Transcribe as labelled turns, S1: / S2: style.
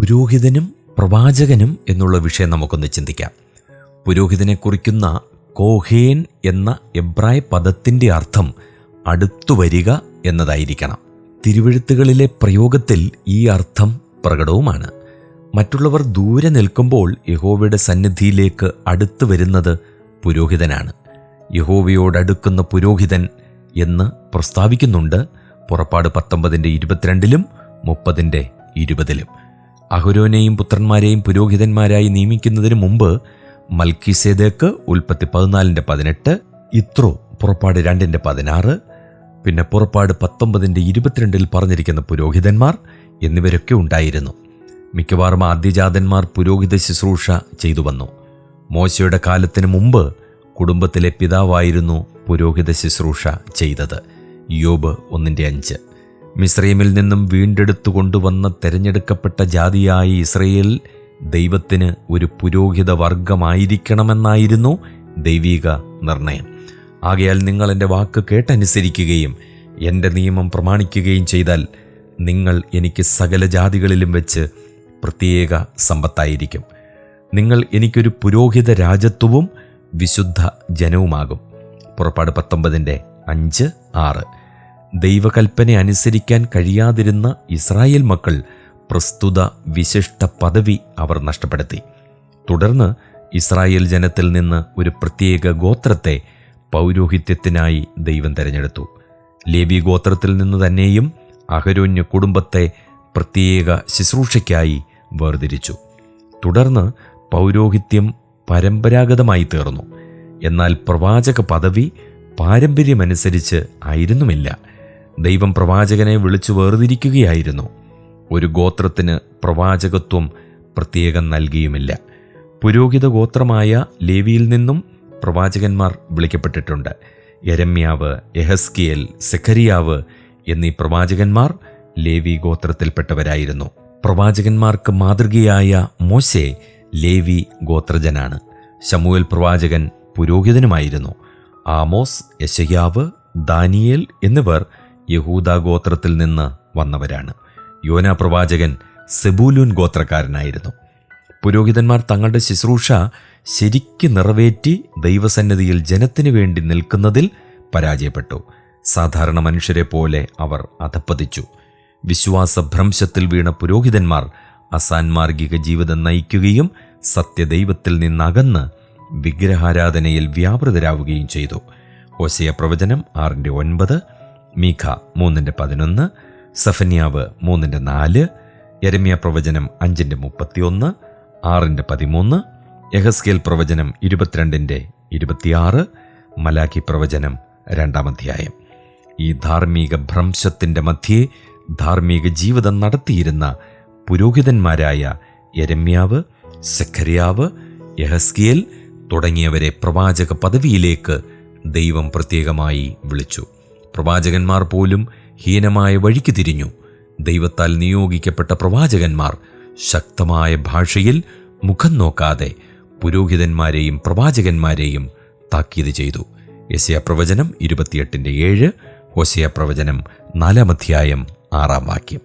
S1: പുരോഹിതനും പ്രവാചകനും എന്നുള്ള വിഷയം നമുക്കൊന്ന് ചിന്തിക്കാം. പുരോഹിതനെ കുറിക്കുന്ന കോഹേൻ എന്ന എബ്രായ പദത്തിൻ്റെ അർത്ഥം അടുത്തു വരിക എന്നതായിരിക്കണം. തിരുവെഴുത്തുകളിലെ പ്രയോഗത്തിൽ ഈ അർത്ഥം പ്രകടവുമാണ്. മറ്റുള്ളവർ ദൂരെ നിൽക്കുമ്പോൾ യഹോവയുടെ സന്നിധിയിലേക്ക് അടുത്തു വരുന്നത് പുരോഹിതനാണ്. യഹോവയോടടുക്കുന്ന പുരോഹിതൻ എന്ന് പ്രസ്താവിക്കുന്നുണ്ട് പുറപ്പാട് 19:22 30:20. അഹരോനെയും പുത്രന്മാരെയും പുരോഹിതന്മാരായി നിയമിക്കുന്നതിന് മുമ്പ് മൽക്കീസേദെക്ക് ഉൽപ്പത്തി 14:18, ഇത്രോ പുറപ്പാട് 2:16, പിന്നെ പുറപ്പാട് 19:22 പറഞ്ഞിരിക്കുന്ന പുരോഹിതന്മാർ എന്നിവരൊക്കെ ഉണ്ടായിരുന്നു. മിക്കവാറും ആദ്യജാതന്മാർ പുരോഹിത ശുശ്രൂഷ ചെയ്തു വന്നു. മോശയുടെ കാലത്തിന് മുമ്പ് കുടുംബത്തിലെ പിതാവായിരുന്നു പുരോഹിത ശുശ്രൂഷ ചെയ്തത്. യോബ് 1:5. മിസ്രയീമിൽ നിന്നും വീണ്ടെടുത്തു കൊണ്ടുവന്ന തെരഞ്ഞെടുക്കപ്പെട്ട ജാതിയായ ഇസ്രയേൽ ദൈവത്തിന് ഒരു പുരോഹിത വർഗമായിരിക്കണമെന്നായിരുന്നു ദൈവിക നിർണയം. ആകയാൽ നിങ്ങൾ എൻ്റെ വാക്ക് കേട്ടനുസരിക്കുകയും എൻ്റെ നിയമം പ്രമാണിക്കുകയും ചെയ്താൽ നിങ്ങൾ എനിക്ക് സകല ജാതികളിലും വെച്ച് പ്രത്യേക സമ്പത്തായിരിക്കും. നിങ്ങൾ എനിക്കൊരു പുരോഹിത രാജത്വവും വിശുദ്ധ ജനവുമാകും. പുറപ്പാട് 19:5-6. ദൈവകൽപ്പന അനുസരിക്കാൻ കഴിയാതിരുന്ന ഇസ്രായേൽ മക്കൾ പ്രസ്തുത വിശിഷ്ട പദവി അവർ നഷ്ടപ്പെടുത്തി. തുടർന്ന് ഇസ്രായേൽ ജനത്തിൽ നിന്ന് ഒരു പ്രത്യേക ഗോത്രത്തെ പൗരോഹിത്യത്തിനായി ദൈവം തിരഞ്ഞെടുത്തു. ലേവി ഗോത്രത്തിൽ നിന്ന് തന്നെയും അഹരോന്യ കുടുംബത്തെ പ്രത്യേക ശുശ്രൂഷയ്ക്കായി വേർതിരിച്ചു. തുടർന്ന് പൗരോഹിത്യം പരമ്പരാഗതമായി തീർന്നു. എന്നാൽ പ്രവാചക പദവി പാരമ്പര്യമനുസരിച്ച് ആയിരുന്നുമില്ല. ദൈവം പ്രവാചകനെ വിളിച്ചു വേർതിരിക്കുകയായിരുന്നു. ഒരു ഗോത്രത്തിന് പ്രവാചകത്വം പ്രത്യേകം നൽകിയുമില്ല. പുരോഹിത ഗോത്രമായ ലേവിയിൽ നിന്നും പ്രവാചകന്മാർ വിളിക്കപ്പെട്ടിട്ടുണ്ട്. യെരമ്യാവ്, യെഹസ്കിയേൽ, സെഖരിയാവ് എന്നീ പ്രവാചകന്മാർ ലേവി ഗോത്രത്തിൽപ്പെട്ടവരായിരുന്നു. പ്രവാചകന്മാർക്ക് മാതൃകയായ മോശെ ലേവി ഗോത്രജനാണ്. ശമൂവേൽ പ്രവാചകൻ പുരോഹിതനുമായിരുന്നു. ആമോസ്, യെശയ്യാവ്, ദാനിയേൽ എന്നിവർ യഹൂദാ ഗോത്രത്തിൽ നിന്ന് വന്നവരാണ്. യോനാ പ്രവാചകൻ സെബൂലൂൻ ഗോത്രക്കാരനായിരുന്നു. പുരോഹിതന്മാർ തങ്ങളുടെ ശുശ്രൂഷ ശരിക്ക് നിറവേറ്റി ദൈവസന്നിധിയിൽ ജനത്തിനു വേണ്ടി നിൽക്കുന്നതിൽ പരാജയപ്പെട്ടു. സാധാരണ മനുഷ്യരെ പോലെ അവർ അധപ്പതിച്ചു. വിശ്വാസഭ്രംശത്തിൽ വീണ പുരോഹിതന്മാർ അസാൻമാർഗിക ജീവിതം നയിക്കുകയും സത്യദൈവത്തിൽ നിന്നകന്ന് വിഗ്രഹാരാധനയിൽ വ്യാപൃതരാവുകയും ചെയ്തു. ഹോശേയ പ്രവചനം 6:9, മീഖ 3:11, സഫന്യാവ് 3:4, യെരമ്യാ പ്രവചനം 5:31, 6:13, യെഹസ്കേൽ പ്രവചനം 22:26, മലാഖി പ്രവചനം 2-ാം അധ്യായം. ഈ ധാർമ്മിക ഭ്രംശത്തിൻ്റെ മധ്യേ ധാർമ്മിക ജീവിതം നടത്തിയിരുന്ന പുരോഹിതന്മാരായ യെരമ്യാവ്, സെഖര്യാവ്, യെഹസ്കേൽ തുടങ്ങിയവരെ പ്രവാചക പദവിയിലേക്ക് ദൈവം പ്രത്യേകമായി വിളിച്ചു. പ്രവാചകന്മാർ പോലും ഹീനമായ വഴിക്ക് തിരിഞ്ഞു. ദൈവത്താൽ നിയോഗിക്കപ്പെട്ട പ്രവാചകന്മാർ ശക്തമായ ഭാഷയിൽ മുഖം നോക്കാതെ പുരോഹിതന്മാരെയും പ്രവാചകന്മാരെയും താക്കീത് ചെയ്തു. യെശയ്യാ പ്രവചനം 28:7, ഹോശേയ പ്രവചനം 4-ാം അധ്യായം 6-ാം വാക്യം.